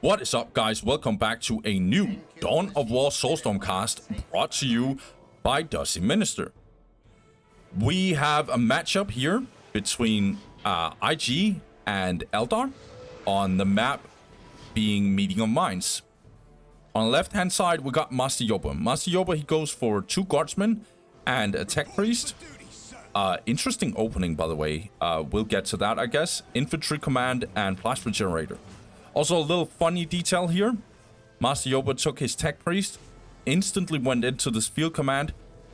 What is up, guys? Welcome back to a new Dawn of War Soulstorm cast brought to you by Dusty Minister. We have a matchup here between IG and Eldar on the map being Meeting of Minds. On the left-hand side, we got Master Yoba. Master Yoba, he goes for 2 Guardsmen and a Tech Priest. Interesting opening, by the way. We'll get to that, I guess. Infantry Command and Plasma Generator. Also, a little funny detail here. Master Yoba took his Tech Priest, instantly went into this field command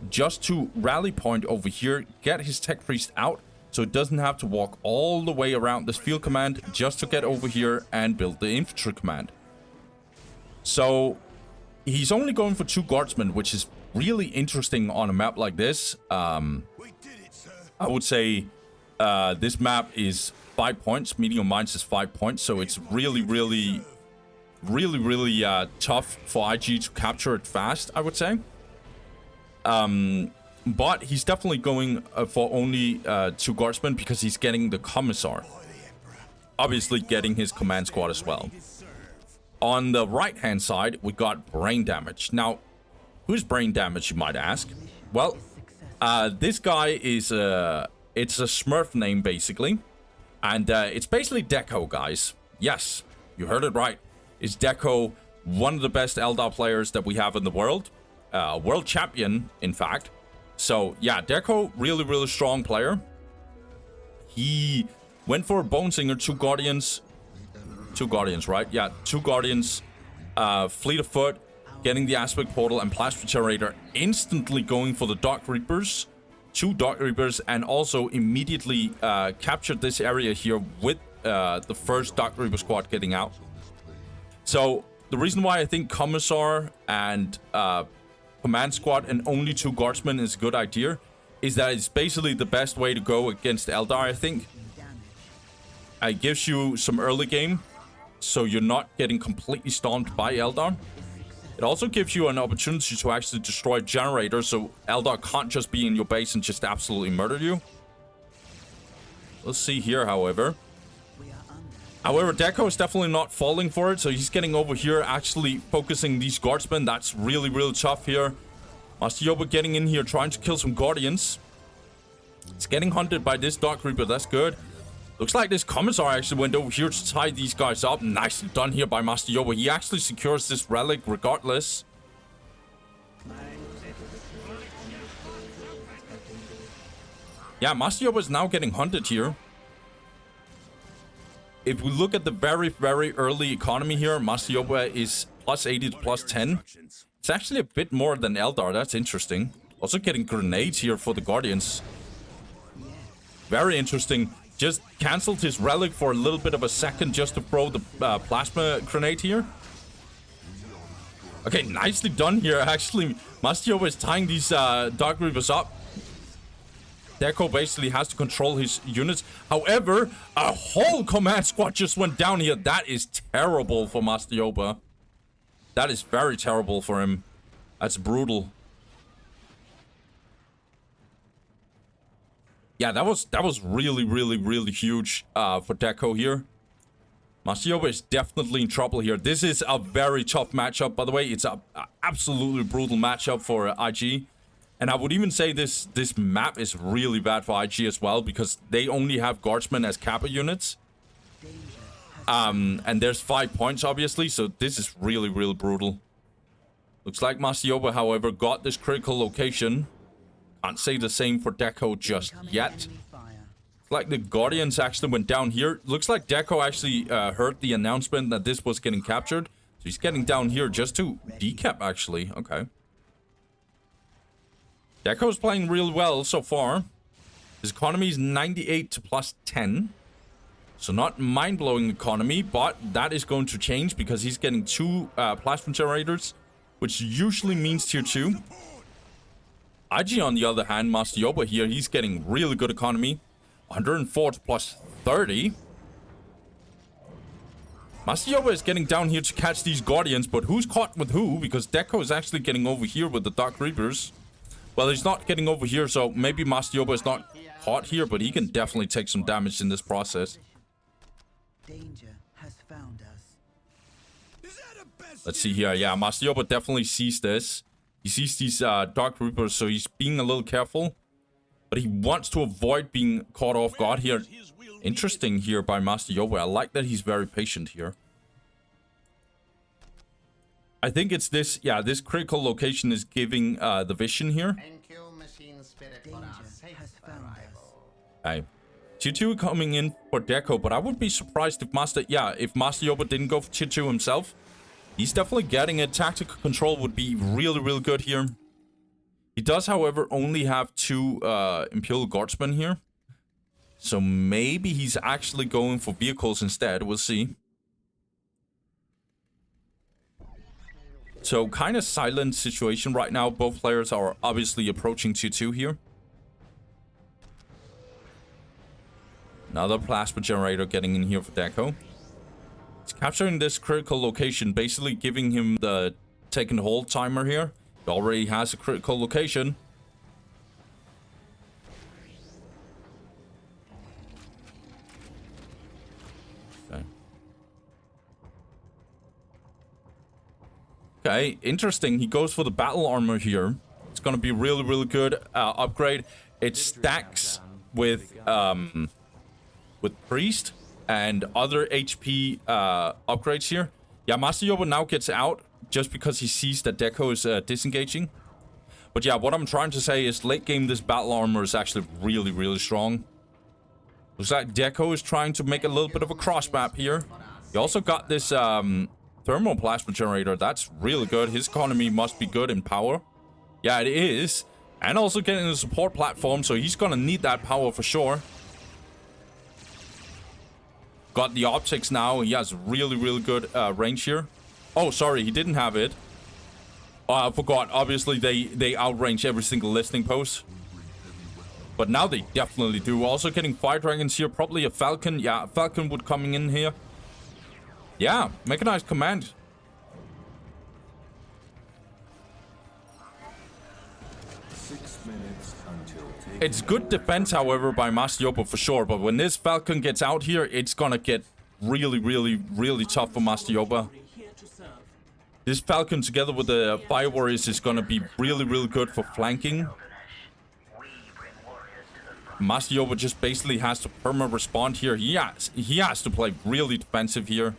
just to rally point over here, get his Tech Priest out, so it doesn't have to walk all the way around this field command just to get over here and build the infantry command. So, he's only going for 2 Guardsmen, which is really interesting on a map like this. I would say this map is 5 points. Meeting of Minds is 5 points, so it's really tough for IG to capture it fast, I would say. But he's definitely going for only 2 Guardsmen because he's getting the Commissar. Obviously getting his command squad as well. On the right-hand side, we got Brain Damage. Now, who's Brain Damage, you might ask? Well, this guy is it's a Smurf name, basically. And it's basically Deco, guys. Yes, you heard it right. It's Deco, one of the best Eldar players that we have in the world. World champion, in fact. So, yeah, Deco, really strong player. He went for a Bone Singer, 2 Guardians. 2 Guardians, right? Yeah, 2 Guardians. Fleet of Foot, getting the Aspect Portal and Plasma Generator. Instantly going for the Dark Reapers. 2 Dark Reapers, and also immediately captured this area here with the first Dark Reaper squad getting out. So the reason why I think Commissar and Command Squad and only 2 Guardsmen is a good idea is that it's basically the best way to go against Eldar, I think. It gives you some early game, so you're not getting completely stomped by Eldar. It also gives you an opportunity to actually destroy generators, so Eldar can't just be in your base and just absolutely murder you. Let's see here, however. Deco is definitely not falling for it, so he's getting over here, actually focusing these Guardsmen. That's really tough here. Master Yoba getting in here, trying to kill some Guardians. It's getting hunted by this Dark Reaper, that's good. Looks like this Commissar actually went over here to tie these guys up. Nicely done here by Master Yoba. He actually secures this relic regardless. Yeah, Master Yoba is now getting hunted here. If we look at the very early economy here, Master Yoba is plus 80 to plus 10. It's actually a bit more than Eldar. That's interesting. Also getting grenades here for the Guardians. Very interesting. Just cancelled his relic for a little bit of a second just to throw the plasma grenade here. Okay, nicely done here. Actually, Master Yoba is tying these Dark Reapers up. Deco basically has to control his units. However, a whole command squad just went down here. That is terrible for Master Yoba. That is very terrible for him. That's brutal. Yeah, that was really huge for Deco here. Master Yoba is definitely in trouble here. This is a very tough matchup, by the way. It's a absolutely brutal matchup for IG. And I would even say this map is really bad for IG as well, because they only have Guardsmen as Kappa units. And there's 5 points, obviously, so this is really brutal. Looks like Master Yoba, however, got this critical location. Can't say the same for Deco just yet. Like the Guardians actually went down here. Looks like Deco actually heard the announcement that this was getting captured. So he's getting down here just to decap, actually. Okay. Deco's playing real well so far. His economy is 98 to plus 10. So not mind-blowing economy, but that is going to change because he's getting 2 plasma generators, which usually means tier 2. IG, on the other hand, Master Yoba here, he's getting really good economy. 104 to plus 30. Master Yoba is getting down here to catch these Guardians, but who's caught with who? Because Deco is actually getting over here with the Dark Reapers. Well, he's not getting over here, so maybe Master Yoba is not caught here, but he can definitely take some damage in this process. Danger has found us. Let's see here. Yeah, Master Yoba definitely sees this. He sees these Dark Reapers, so he's being a little careful. But he wants to avoid being caught off guard here. Interesting here by Master Yoba. I like that he's very patient here. I think it's this, yeah, this critical location is giving the vision here. Okay. 2-2 coming in for Deco, but I would be surprised if Master Yoba didn't go for 2-2 himself. He's definitely getting it. Tactical control would be really, really good here. He does, however, only have 2 Imperial Guardsmen here. So maybe he's actually going for vehicles instead. We'll see. So kind of silent situation right now. Both players are obviously approaching 2-2 here. Another plasma generator getting in here for Deco. He's capturing this critical location, basically giving him the take and hold timer here. He already has a critical location. Okay. Okay, interesting. He goes for the battle armor here. It's gonna be really, really good upgrade. It stacks with Priest and other HP upgrades here. Yeah, Master Yoba now gets out just because he sees that Deco is disengaging. But yeah, what I'm trying to say is late game, this battle armor is actually really, really strong. Looks like Deco is trying to make a little bit of a cross map here. He also got this thermal plasma generator. That's really good. His economy must be good in power. Yeah, it is. And also getting the support platform, so he's gonna need that power for sure. Got the optics now. He has really, really good range here. Oh, sorry, he didn't have it. I forgot. Obviously, they outrange every single listening post. But now they definitely do. Also getting fire dragons here. Probably a falcon. Yeah, a falcon would coming in here. Yeah, mechanized command. It's good defense, however, by Master Yoba for sure. But when this falcon gets out here, it's gonna get really, really, really tough for Master Yoba. This falcon together with the fire warriors is gonna be really, really good for flanking. Master Yoba just basically has to perma-respond here. He has to play really defensive here.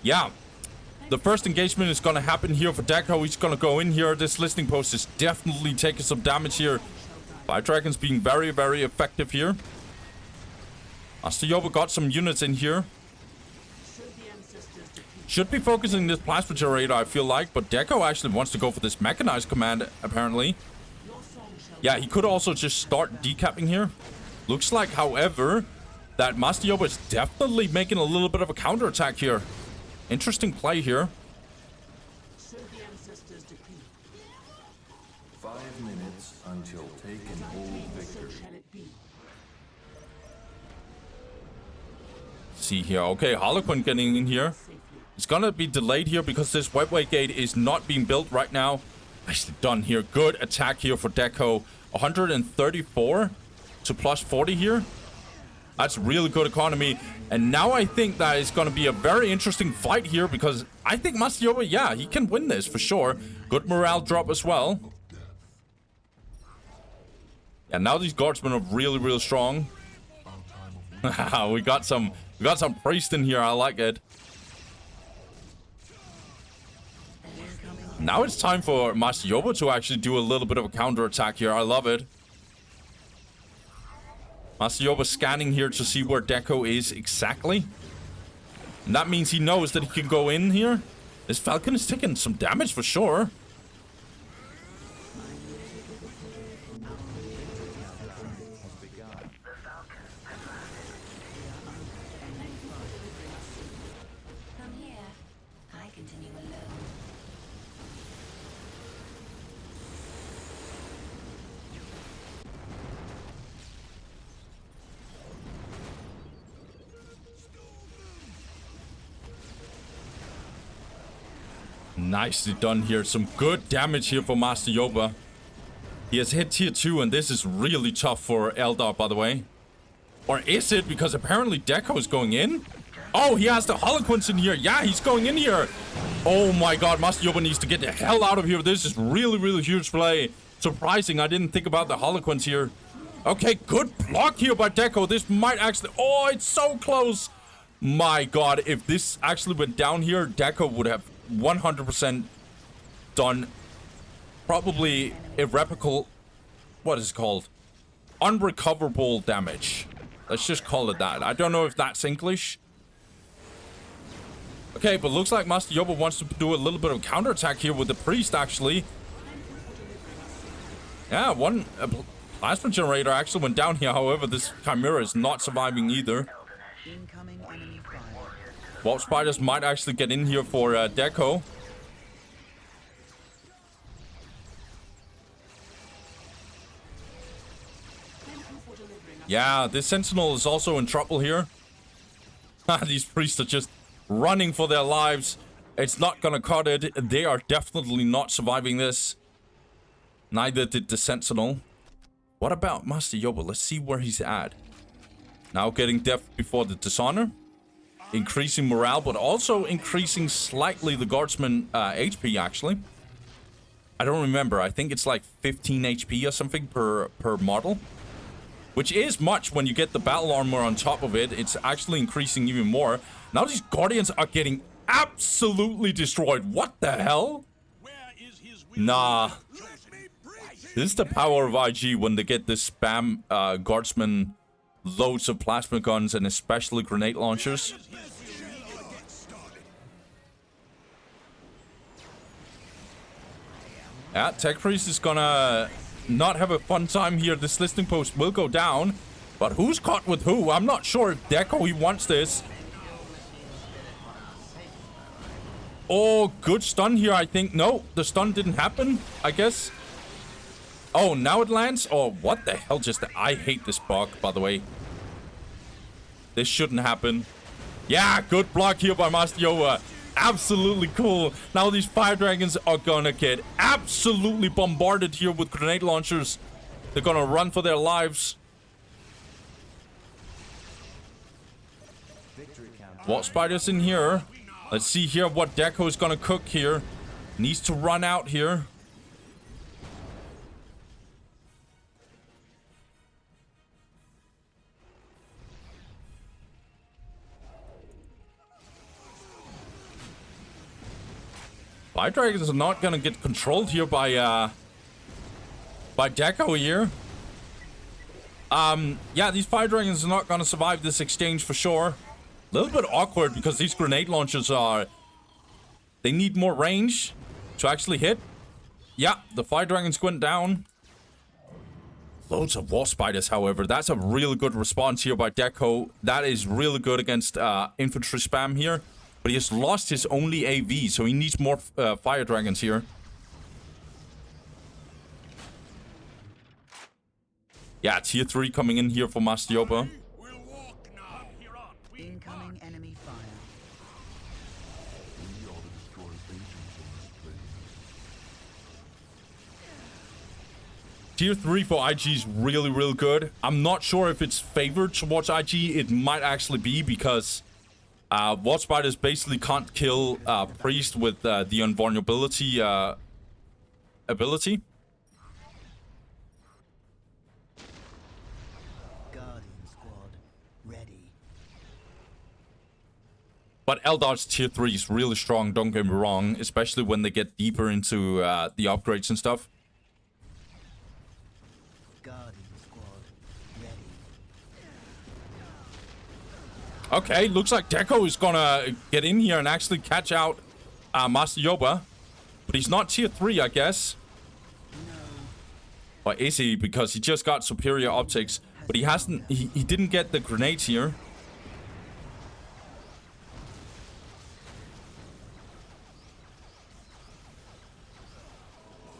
Yeah. The first engagement is gonna happen here for Deco. He's gonna go in here. This listening post is definitely taking some damage here. Fire Dragons being very, very effective here. Master Yoba got some units in here. Should be focusing this plasma generator, I feel like, but Deco actually wants to go for this mechanized command, apparently. Yeah, he could also just start decapping here. Looks like, however, that Master Yoba is definitely making a little bit of a counterattack here. Interesting play here. 5 minutes until take and hold victory. See here. Okay, Harlequin getting in here. It's gonna be delayed here because this Webway gate is not being built right now. Nicely done here. Good attack here for Deco. 134 to plus 40 here. That's really good economy. And now I think that it's going to be a very interesting fight here because I think Master Yoba, yeah, he can win this for sure. Good morale drop as well. And now these guardsmen are really, really strong. we got some priest in here. I like it. Now it's time for Master Yoba to actually do a little bit of a counterattack here. I love it. Master Yoba scanning here to see where Deco is exactly. And that means he knows that he can go in here. This Falcon is taking some damage for sure. Nicely done here. Some good damage here for Master Yoba. He has hit tier 2, and this is really tough for Eldar, by the way. Or is it? Because apparently Deco is going in. Oh, he has the Holoquins in here. Yeah, he's going in here. Oh my god, Master Yoba needs to get the hell out of here. This is really, really huge play. Surprising, I didn't think about the Holoquins here. Okay, good block here by Deco. This might actually... Oh, it's so close. My god, if this actually went down here, Deco would have 100% done probably irreparable... What is it called? Unrecoverable damage. Let's just call it that. I don't know if that's English. Okay, but looks like Master Yoba wants to do a little bit of counterattack here with the priest, actually. Yeah, one plasma generator actually went down here. However, this Chimera is not surviving either. Warp Spiders might actually get in here for Deco. Yeah, this Sentinel is also in trouble here. These priests are just running for their lives. It's not gonna cut it. They are definitely not surviving this. Neither did the Sentinel. What about Master Yoba? Let's see where he's at. Now getting death before the Dishonor. Increasing morale, but also increasing slightly the Guardsman HP, actually. I don't remember. I think it's like 15 HP or something per model. Which is much when you get the battle armor on top of it. It's actually increasing even more. Now these Guardians are getting absolutely destroyed. What the hell? Nah. This is the power of IG when they get this spam Guardsman loads of plasma guns and especially grenade launchers. Yeah, Tech Priest is gonna not have a fun time here. This listening post will go down. But who's caught with who? I'm not sure if Deco, he wants this. Oh, good stun here, I think. No, the stun didn't happen, I guess. Oh, now it lands? Oh, what the hell just... I hate this bug, by the way. This shouldn't happen. Yeah, good block here by Master Yoba. Absolutely cool. Now these fire dragons are gonna get absolutely bombarded here with grenade launchers. They're gonna run for their lives. What spiders in here? Let's see here what Deco is gonna cook here. Needs to run out here. Fire dragons are not gonna get controlled here by Deco here. Yeah, these fire dragons are not gonna survive this exchange for sure. A little bit awkward because these grenade launchers are... They need more range to actually hit. Yeah, the fire dragons went down. Loads of wall spiders, however. That's a really good response here by Deco. That is really good against infantry spam here. But he has lost his only AV, so he needs more fire dragons here. Yeah, tier 3 coming in here for Master Yoba. Incoming enemy fire. Tier 3 for IG is really, really good. I'm not sure if it's favored towards IG. It might actually be because Wall Spiders basically can't kill Priest with the invulnerability ability. But Eldar's tier 3 is really strong, don't get me wrong, especially when they get deeper into the upgrades and stuff. Okay, looks like Deco is gonna get in here and actually catch out Master Yoba. But he's not tier 3, I guess. Or is he? Because he just got superior optics. But he hasn't, he didn't get the grenades here.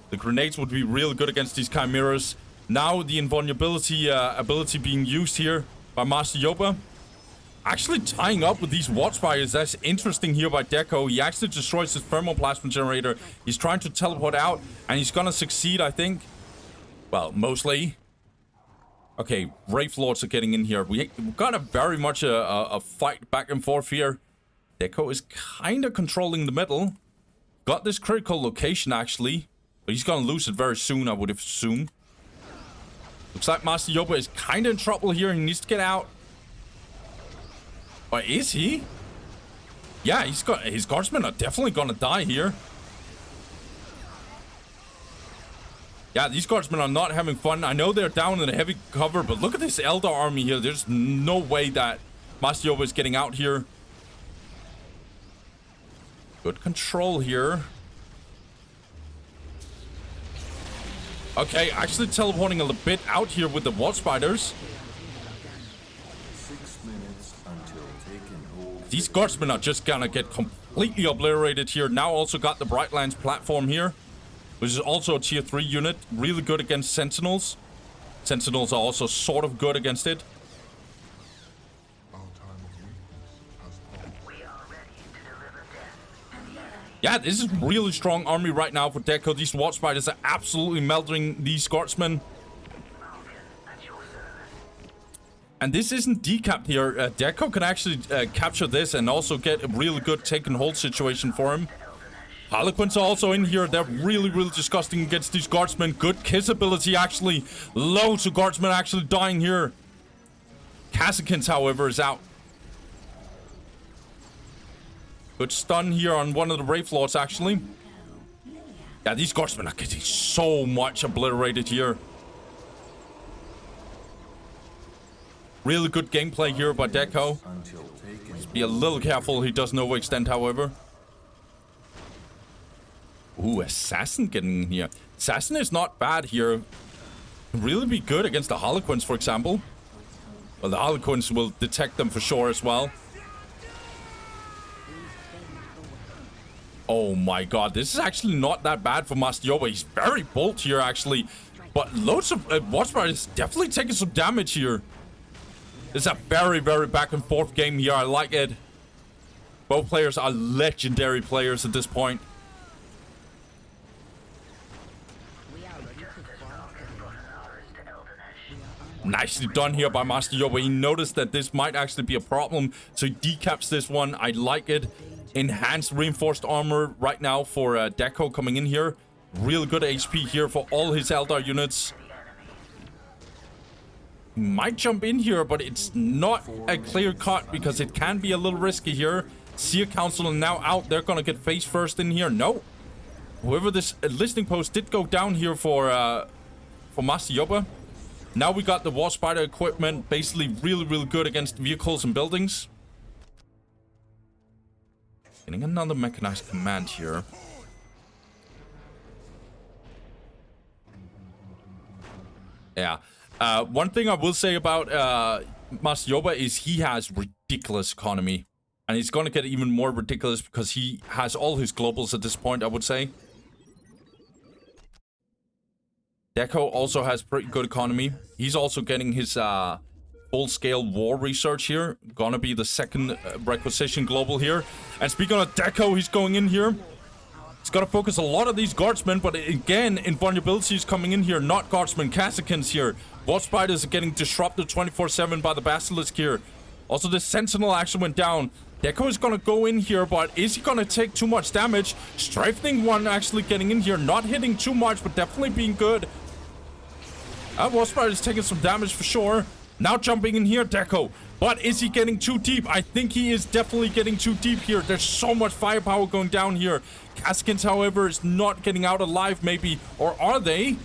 The grenades would be really good against these chimeras. Now the invulnerability ability being used here by Master Yoba. Actually tying up with these watchfires. That's interesting here by Deco. He actually destroys his thermoplasma generator. He's trying to teleport out and he's gonna succeed, I think. Well, mostly. Okay, Wraith Lords are getting in here. We got a very much a fight back and forth here. Deco is kind of controlling the middle. Got this critical location, actually. But he's going to lose it very soon, I would assume. Looks like Master Yoba is kind of in trouble here. He needs to get out. Or is he? Yeah, his guardsmen are definitely going to die here. Yeah, these guardsmen are not having fun. I know they're down in a heavy cover, but look at this Eldar army here. There's no way that Master Yoba is getting out here. Good control here. Okay, actually teleporting a little bit out here with the Wall Spiders. 6 minutes until taken hold. These guardsmen are just gonna get completely obliterated here. Now also got the Brightlands platform here, which is also a tier 3 unit. Really good against Sentinels. Sentinels are also sort of good against it. Yeah, this is really strong army right now for Deco. These Wall Spiders are absolutely melting these guardsmen. And this isn't decapped here. Deco can actually capture this and also get a really good take and hold situation for him. Harlequins are also in here. They're really, really disgusting against these guardsmen. Good kiss ability, actually. Loads of guardsmen actually dying here. Cassicans, however, is out. Good stun here on one of the Wraith Lords, actually. Yeah, these guardsmen are getting so much obliterated here. Really good gameplay here by Deco. Just be a little careful. He doesn't overextend, however. Ooh, Assassin getting in here. Assassin is not bad here. Can really be good against the Harlequins, for example. Well, the Harlequins will detect them for sure as well. Oh my god, this is actually not that bad for Master Yoba. He's very bold here, actually. But loads of Watchfire is definitely taking some damage here. It's a very, very back and forth game here. I like it. Both players are legendary players at this point. Nicely done here by Master Yoba. He noticed that this might actually be a problem, so he decaps this one. I like it. Enhanced reinforced armor right now for Deco coming in here. Really good HP here for all his Eldar units. He might jump in here, but it's not a clear cut because it can be a little risky here. Seer Council are now out. They're gonna get face first in here. No. However, this listening post did go down here for Master Yoba. Now we got the War Spider equipment, basically really, really good against vehicles and buildings. Getting another mechanized command here. Yeah. One thing I will say about Master Yoba is he has ridiculous economy. And he's going to get even more ridiculous because he has all his globals at this point, I would say. Deco also has pretty good economy. He's also getting his full-scale war research here. Gonna be the second requisition global here. And speaking of Deco, he's going in here. He's got to focus a lot of these guardsmen, but again, invulnerability is coming in here. Not guardsmen, Cassicans here. War Spiders are getting disrupted 24/7 by the Basilisk here. Also, the Sentinel actually went down. Deco is gonna go in here, but is he gonna take too much damage? Strafing one actually getting in here. Not hitting too much, but definitely being good. War Spider is taking some damage for sure. Now jumping in here, Deco. But is he getting too deep? I think he is definitely getting too deep here. There's so much firepower going down here. Caskins, however, is not getting out alive, maybe. Or are they?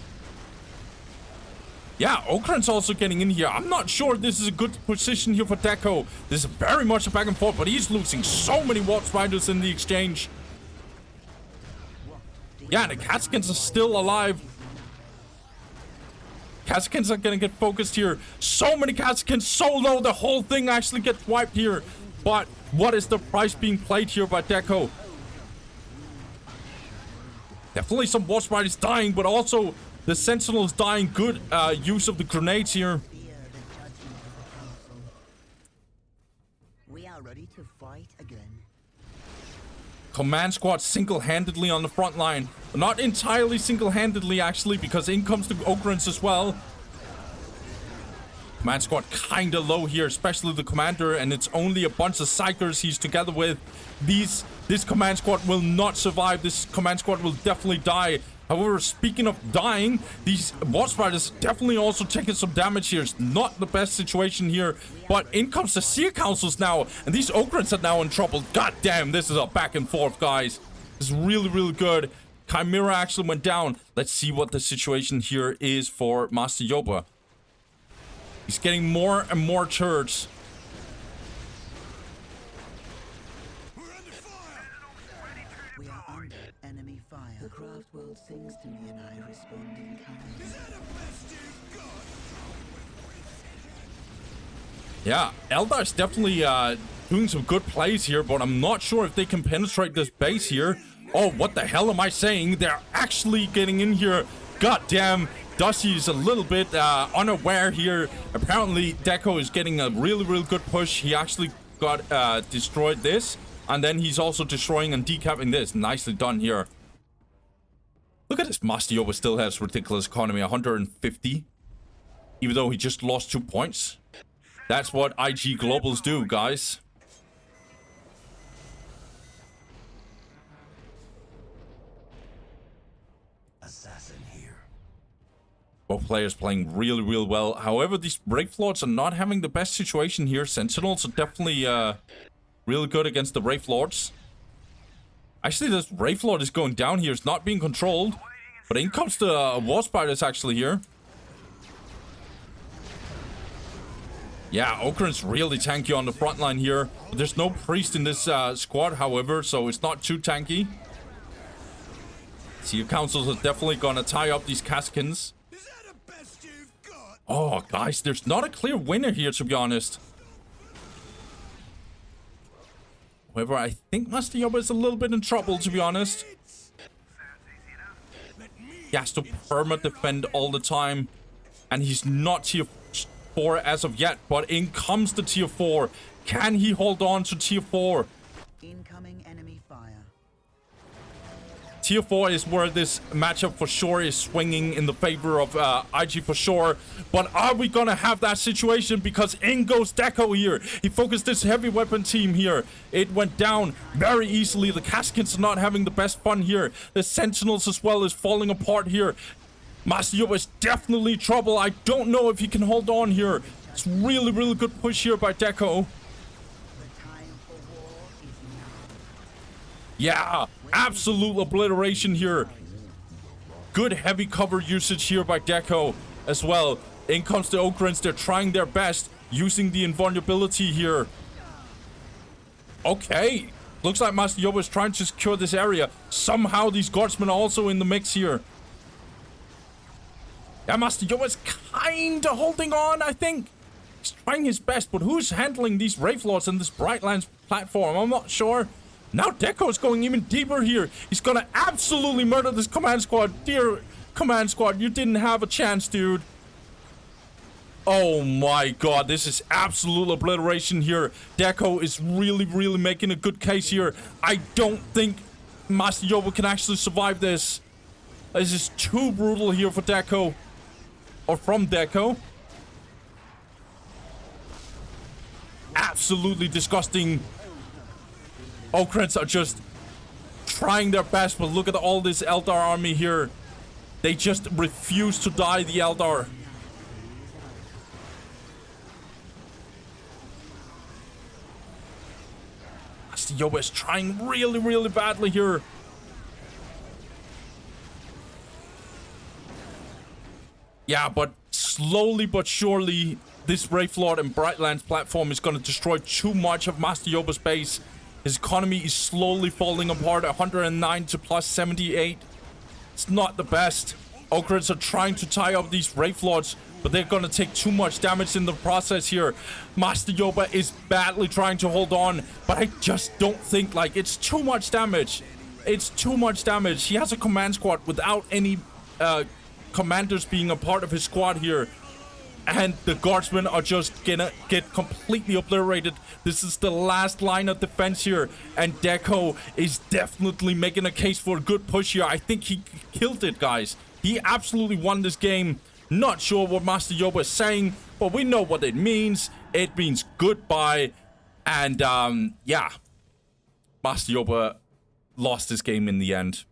Yeah, Okran's also getting in here. I'm not sure this is a good position here for Deco. This is very much a back and forth, but he's losing so many Warp Spiders in the exchange. Yeah, the Caskins are still alive. Cassicans are gonna get focused here. So many Cassicans, so low, the whole thing actually gets wiped here. But what is the price being played here by Deco? Definitely some War Spiders dying, but also the Sentinels dying. Good use of the grenades here. We are ready to fight again. Command squad single-handedly on the front line. Not entirely single-handedly, actually, because in comes the Ogrins as well. Command squad kind of low here, especially the commander, and it's only a bunch of psychers he's together with. This command squad will not survive. This command squad will definitely die. However, speaking of dying, these Watch Spiders definitely also taking some damage here. It's not the best situation here, but in comes the Seer Councils now, and these Ogrins are now in trouble. God damn, this is a back and forth, guys. This is really, really good. Chimera actually went down. Let's see what the situation here is for Master Yoba. He's getting more and more turrets. We are under enemy fire. The craft world sings to me and I respond in kind. Yeah, Eldar's definitely doing some good plays here, but I'm not sure if they can penetrate this base here. Oh, what the hell am I saying? They're actually getting in here. God damn. Dusty is a little bit unaware here. Apparently, Deco is getting a really, really good push. He actually got destroyed this. And then he's also destroying and decapping this. Nicely done here. Look at this. Master Yoba still has ridiculous economy. 150. Even though he just lost 2 points. That's what IG Globals do, guys. Assassin here. Both players playing really, really well. However, these Wraith Lords are not having the best situation here. Sentinels are definitely really good against the Wraith Lords. Actually, this Wraith Lord is going down here. It's not being controlled. But in comes the War Spiders actually here. Yeah, Okran's really tanky on the front line here. But there's no priest in this squad, however, so it's not too tanky. Seer Councils are definitely gonna tie up these Caskins. Oh, guys, there's not a clear winner here, to be honest. However, I think Master Yoba is a little bit in trouble, to be honest. He has to perma-defend all the time. And he's not tier 4 as of yet, but in comes the tier 4. Can he hold on to tier 4? Incoming enemy fire. Tier 4 is where this matchup for sure is swinging in the favor of IG for sure. But are we gonna have that situation? Because in goes Deco here. He focused this heavy weapon team here. It went down very easily. The Caskins are not having the best fun here. The Sentinels as well is falling apart here. Master Yoba is definitely trouble. I don't know if he can hold on here. It's really, really good push here by Deco. Yeah, absolute obliteration here. Good heavy cover usage here by Deco as well. In comes the Ogrins. They're trying their best using the invulnerability here. Okay. Looks like Master Yoba is trying to secure this area. Somehow these guardsmen are also in the mix here. Yeah, Master Yoba is kind of holding on, I think. He's trying his best, but who's handling these Wraith Lords and this Brightlands platform? I'm not sure. Now Deco is going even deeper here. He's gonna absolutely murder this command squad. Dear command squad, you didn't have a chance, dude. Oh my god, this is absolute obliteration here. Deco is really, really making a good case here. I don't think Master Yoba can actually survive this. This is too brutal here for Deco. Or from Deco. Absolutely disgusting. Ogrins are just trying their best, but look at all this Eldar army here. They just refuse to die, the Eldar. Master Yoba is trying really, really badly here. Yeah, but slowly but surely, this Wraith Lord and Brightlands platform is going to destroy too much of Master Yoba's base. His economy is slowly falling apart. 109 to plus 78. It's not the best. Ogrins are trying to tie up these Wraith Lords, but they're going to take too much damage in the process here. Master Yoba is badly trying to hold on, but I just don't think, like, it's too much damage. It's too much damage. He has a command squad without any commanders being a part of his squad here. And the guardsmen are just gonna get completely obliterated. This is the last line of defense here. And Deco is definitely making a case for a good push here. I think he killed it, guys. He absolutely won this game. Not sure what Master Yoba is saying, but we know what it means. It means goodbye. And yeah, Master Yoba lost this game in the end.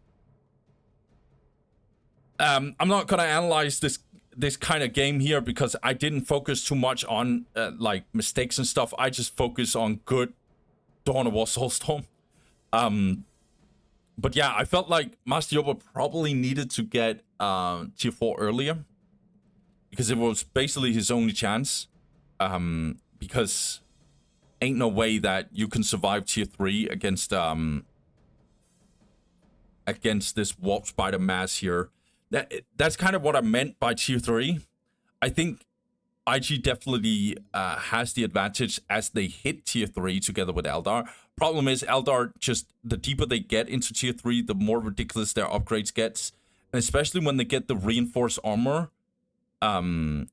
I'm not gonna analyze this kind of game here because I didn't focus too much on like mistakes and stuff. I just focus on good Dawn of War Soulstorm. But yeah, I felt like Master Yoba probably needed to get tier 4 earlier because it was basically his only chance. Because ain't no way that you can survive tier 3 against this warp spider mass here. That's kind of what I meant by tier 3. I think IG definitely has the advantage as they hit tier 3 together with Eldar. Problem is, Eldar, just the deeper they get into tier 3, the more ridiculous their upgrades gets. And especially when they get the reinforced armor. And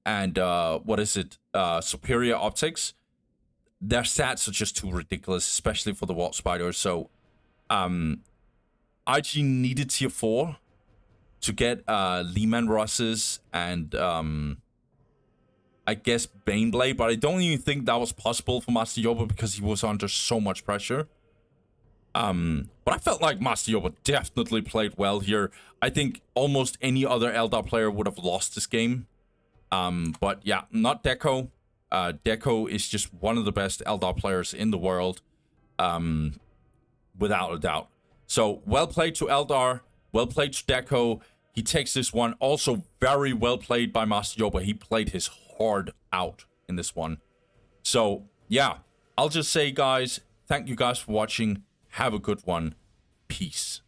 what is it? Superior optics. Their stats are just too ridiculous, especially for the warp spiders. So, IG needed tier 4 to get Lehman Russes and I guess Baneblade, but I don't even think that was possible for Master Yoba because he was under so much pressure. But I felt like Master Yoba definitely played well here. I think almost any other Eldar player would have lost this game. But yeah, not Deco. Deco is just one of the best Eldar players in the world, without a doubt. So, well played to Eldar, well played to Deco. He takes this one. Also, very well played by Master Yoba. He played his heart out in this one. So, yeah, I'll just say, guys, thank you guys for watching. Have a good one. Peace.